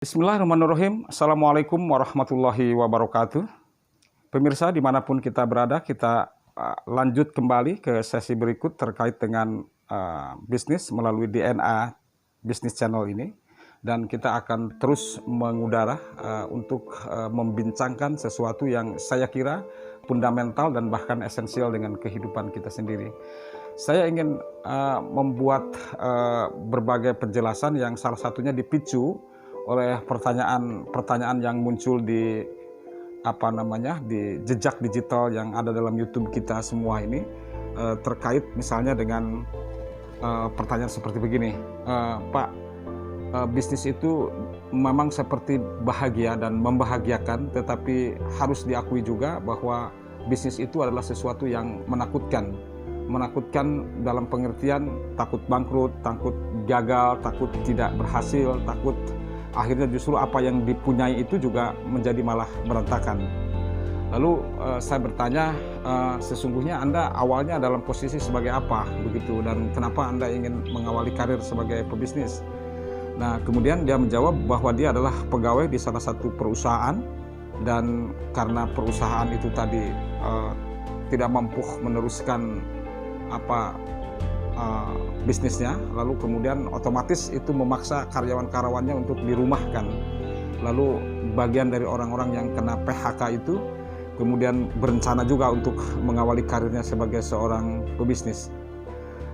Bismillahirrahmanirrahim. Assalamualaikum warahmatullahi wabarakatuh. Pemirsa dimanapun kita berada, kita lanjut kembali ke sesi berikut terkait dengan bisnis melalui DNA Business Channel ini. Dan kita akan terus mengudara untuk membincangkan sesuatu yang saya kira fundamental dan bahkan esensial dengan kehidupan kita sendiri. Saya ingin membuat berbagai penjelasan yang salah satunya dipicu oleh pertanyaan yang muncul di di jejak digital yang ada dalam YouTube kita semua ini, terkait misalnya dengan pertanyaan seperti begini, Pak, bisnis itu memang seperti bahagia dan membahagiakan, tetapi harus diakui juga bahwa bisnis itu adalah sesuatu yang menakutkan dalam pengertian takut bangkrut, takut gagal, takut tidak berhasil, takut akhirnya justru apa yang dipunyai itu juga menjadi malah berantakan. Lalu saya bertanya, sesungguhnya Anda awalnya dalam posisi sebagai apa begitu, dan kenapa Anda ingin mengawali karir sebagai pebisnis? Nah, kemudian dia menjawab bahwa dia adalah pegawai di salah satu perusahaan, dan karena perusahaan itu tadi tidak mampu meneruskan bisnisnya, lalu kemudian otomatis itu memaksa karyawan-karyawannya untuk dirumahkan. Lalu bagian dari orang-orang yang kena PHK itu kemudian berencana juga untuk mengawali karirnya sebagai seorang pebisnis.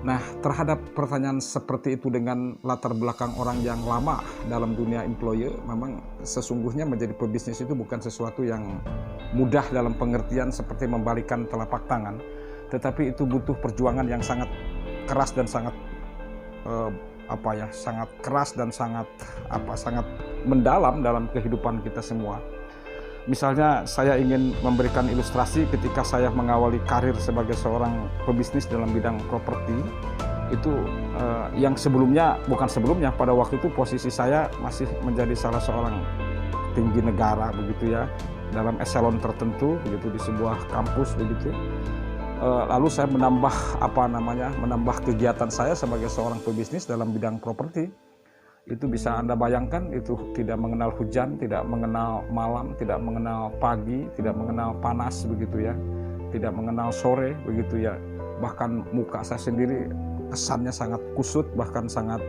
Nah, terhadap pertanyaan seperti itu dengan latar belakang orang yang lama dalam dunia employer, memang sesungguhnya menjadi pebisnis itu bukan sesuatu yang mudah dalam pengertian seperti membalikkan telapak tangan, tetapi itu butuh perjuangan yang sangat keras dan sangat sangat keras dan sangat mendalam dalam kehidupan kita semua. Misalnya saya ingin memberikan ilustrasi ketika saya mengawali karir sebagai seorang pebisnis dalam bidang properti. Itu yang pada waktu itu posisi saya masih menjadi salah seorang tinggi negara begitu ya, dalam eselon tertentu begitu di sebuah kampus begitu. Lalu saya menambah kegiatan saya sebagai seorang pebisnis dalam bidang properti. Itu bisa Anda bayangkan, itu tidak mengenal hujan, tidak mengenal malam, tidak mengenal pagi, tidak mengenal panas begitu ya, tidak mengenal sore begitu ya. Bahkan muka saya sendiri kesannya sangat kusut, bahkan sangat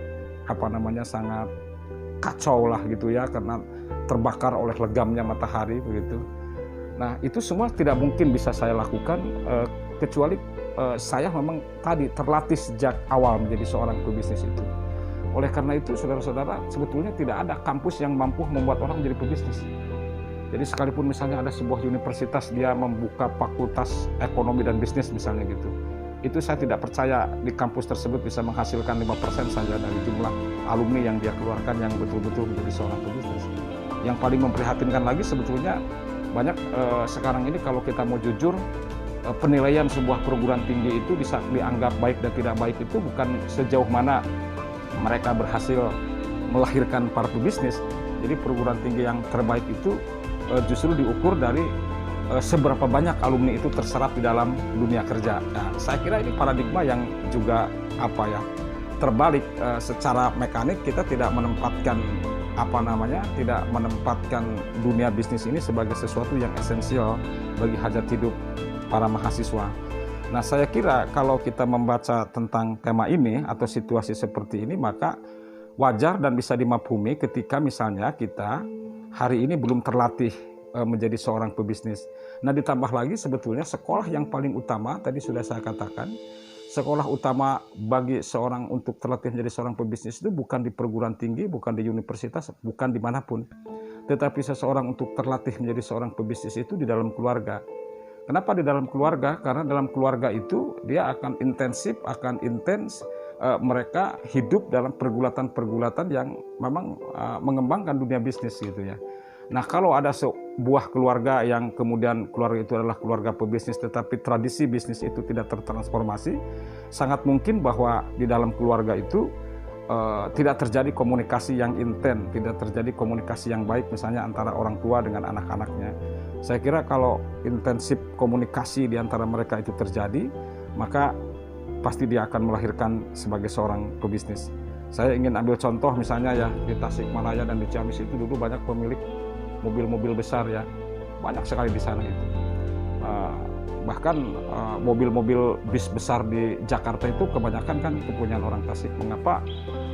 sangat kacau lah gitu ya, karena terbakar oleh legamnya matahari begitu. Nah, itu semua tidak mungkin bisa saya lakukan kecuali saya memang tadi terlatih sejak awal menjadi seorang pebisnis itu. Oleh karena itu, saudara-saudara, sebetulnya tidak ada kampus yang mampu membuat orang menjadi pebisnis. Jadi sekalipun misalnya ada sebuah universitas dia membuka fakultas ekonomi dan bisnis misalnya gitu, itu saya tidak percaya di kampus tersebut bisa menghasilkan 5% saja dari jumlah alumni yang dia keluarkan yang betul-betul menjadi seorang pebisnis. Yang paling memprihatinkan lagi sebetulnya banyak sekarang ini kalau kita mau jujur, penilaian sebuah perguruan tinggi itu bisa dianggap baik dan tidak baik itu bukan sejauh mana mereka berhasil melahirkan para pebisnis. Jadi perguruan tinggi yang terbaik itu justru diukur dari seberapa banyak alumni itu terserap di dalam dunia kerja. Nah, saya kira ini paradigma yang juga terbalik. Secara mekanik kita tidak menempatkan dunia bisnis ini sebagai sesuatu yang esensial bagi hajat hidup para mahasiswa. Nah, saya kira kalau kita membaca tentang tema ini atau situasi seperti ini, maka wajar dan bisa dimaklumi ketika misalnya kita hari ini belum terlatih menjadi seorang pebisnis. Nah, ditambah lagi sebetulnya sekolah yang paling utama, tadi sudah saya katakan, sekolah utama bagi seorang untuk terlatih menjadi seorang pebisnis itu bukan di perguruan tinggi, bukan di universitas, bukan dimanapun. Tetapi seseorang untuk terlatih menjadi seorang pebisnis itu di dalam keluarga. Kenapa di dalam keluarga? Karena dalam keluarga itu dia akan intens mereka hidup dalam pergulatan-pergulatan yang memang mengembangkan dunia bisnis gitu ya. Nah, kalau ada sebuah keluarga yang kemudian keluarga itu adalah keluarga pebisnis tetapi tradisi bisnis itu tidak tertransformasi, sangat mungkin bahwa di dalam keluarga itu tidak terjadi komunikasi yang intens, tidak terjadi komunikasi yang baik misalnya antara orang tua dengan anak-anaknya. Saya kira kalau intensif komunikasi di antara mereka itu terjadi, maka pasti dia akan melahirkan sebagai seorang pebisnis. Saya ingin ambil contoh misalnya ya di Tasikmalaya dan di Ciamis itu dulu banyak pemilik mobil-mobil besar ya, banyak sekali di sana itu. Bahkan mobil-mobil bis besar di Jakarta itu kebanyakan kan kepunyaan orang Tasik. Mengapa?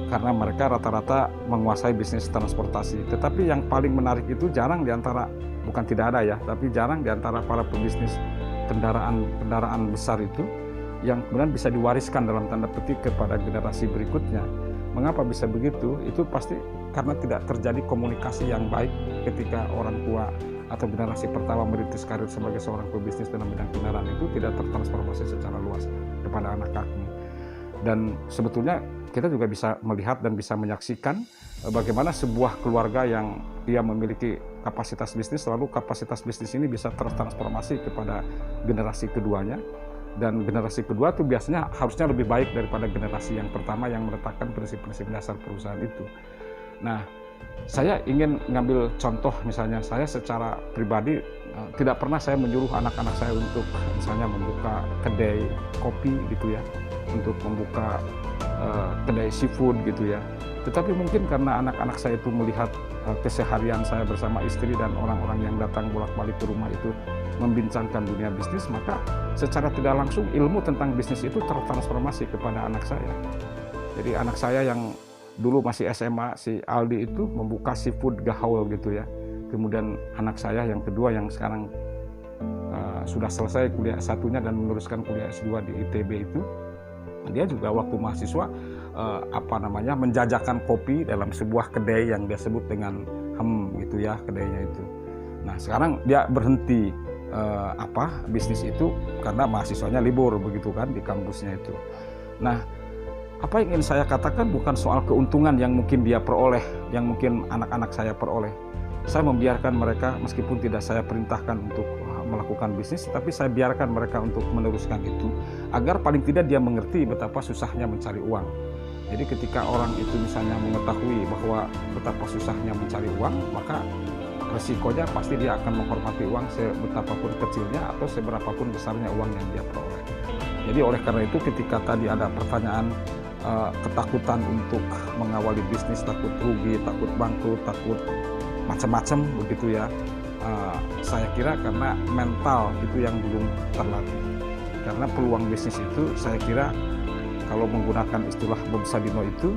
Karena mereka rata-rata menguasai bisnis transportasi. Tetapi yang paling menarik itu jarang diantara, bukan tidak ada ya, tapi jarang diantara para pebisnis kendaraan besar itu yang kemudian bisa diwariskan dalam tanda petik kepada generasi berikutnya. Mengapa bisa begitu? Itu pasti karena tidak terjadi komunikasi yang baik ketika orang tua atau generasi pertama merintis karir sebagai seorang pebisnis dalam bidang kendaraan itu tidak tertransformasi secara luas kepada anak kami. Dan sebetulnya kita juga bisa melihat dan bisa menyaksikan bagaimana sebuah keluarga yang dia memiliki kapasitas bisnis, lalu kapasitas bisnis ini bisa tertransformasi kepada generasi keduanya. Dan generasi kedua itu biasanya harusnya lebih baik daripada generasi yang pertama yang meletakkan prinsip-prinsip dasar perusahaan itu. Nah, saya ingin ngambil contoh misalnya saya secara pribadi tidak pernah saya menyuruh anak-anak saya untuk misalnya membuka kedai kopi gitu ya, untuk membuka kedai seafood gitu ya. Tetapi mungkin karena anak-anak saya itu melihat keseharian saya bersama istri dan orang-orang yang datang bolak-balik ke rumah itu membincangkan dunia bisnis, maka secara tidak langsung ilmu tentang bisnis itu tertransformasi kepada anak saya. Jadi anak saya yang dulu masih SMA, si Aldi itu membuka seafood gahaul gitu ya. Kemudian anak saya yang kedua yang sekarang sudah selesai kuliah S1-nya dan meneruskan kuliah S2 di ITB itu, dia juga waktu mahasiswa menjajakan kopi dalam sebuah kedai yang dia sebut dengan gitu ya, kedainya itu. Nah, sekarang dia berhenti bisnis itu karena mahasiswanya libur begitu kan di kampusnya itu. Nah, apa yang ingin saya katakan bukan soal keuntungan yang mungkin dia peroleh, yang mungkin anak-anak saya peroleh. Saya membiarkan mereka meskipun tidak saya perintahkan untuk melakukan bisnis, tapi saya biarkan mereka untuk meneruskan itu agar paling tidak dia mengerti betapa susahnya mencari uang. Jadi ketika orang itu misalnya mengetahui bahwa betapa susahnya mencari uang, maka resikonya pasti dia akan menghormati uang sebetapapun kecilnya atau seberapapun besarnya uang yang dia peroleh. Jadi oleh karena itu ketika tadi ada pertanyaan ketakutan untuk mengawali bisnis, takut rugi, takut bangkrut, takut macam-macam begitu ya, saya kira karena mental itu yang belum terlatih. Karena peluang bisnis itu saya kira kalau menggunakan istilah Bob Sadino itu,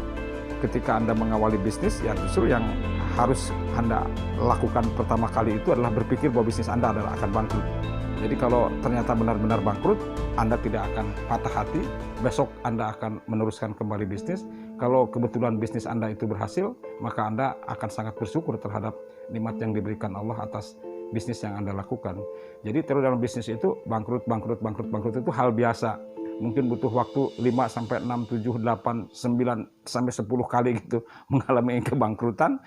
ketika Anda mengawali bisnis ya justru yang harus Anda lakukan pertama kali itu adalah berpikir bahwa bisnis Anda adalah akan bangkrut. Jadi kalau ternyata benar-benar bangkrut, Anda tidak akan patah hati, besok Anda akan meneruskan kembali bisnis. Kalau kebetulan bisnis Anda itu berhasil, maka Anda akan sangat bersyukur terhadap nikmat yang diberikan Allah atas bisnis yang Anda lakukan. Jadi terus dalam bisnis itu bangkrut itu hal biasa. Mungkin butuh waktu 5 sampai 6, 7, 8, 9 sampai 10 kali gitu mengalami kebangkrutan.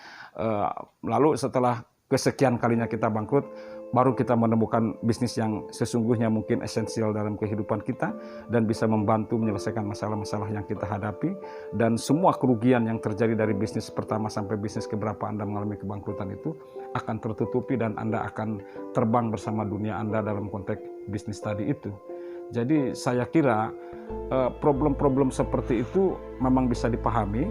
Lalu setelah kesekian kalinya kita bangkrut, baru kita menemukan bisnis yang sesungguhnya mungkin esensial dalam kehidupan kita dan bisa membantu menyelesaikan masalah-masalah yang kita hadapi. Dan semua kerugian yang terjadi dari bisnis pertama sampai bisnis keberapa Anda mengalami kebangkrutan itu akan tertutupi dan Anda akan terbang bersama dunia Anda dalam konteks bisnis tadi itu. Jadi saya kira problem-problem seperti itu memang bisa dipahami,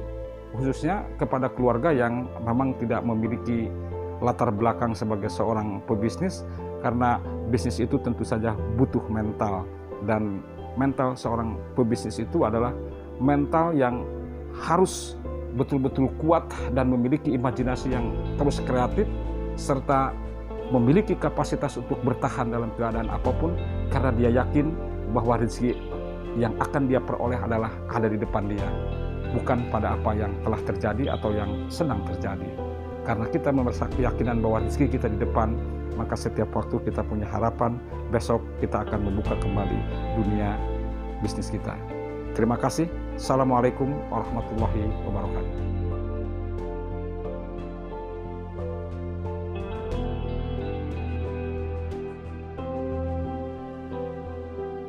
khususnya kepada keluarga yang memang tidak memiliki latar belakang sebagai seorang pebisnis, karena bisnis itu tentu saja butuh mental, dan mental seorang pebisnis itu adalah mental yang harus betul-betul kuat dan memiliki imajinasi yang terus kreatif, serta memiliki kapasitas untuk bertahan dalam keadaan apapun, karena dia yakin bahwa rezeki yang akan dia peroleh adalah ada di depan dia, bukan pada apa yang telah terjadi atau yang sedang terjadi. Karena kita memiliki keyakinan bahwa rezeki kita di depan, maka setiap waktu kita punya harapan besok kita akan membuka kembali dunia bisnis kita. Terima kasih. Assalamualaikum warahmatullahi wabarakatuh.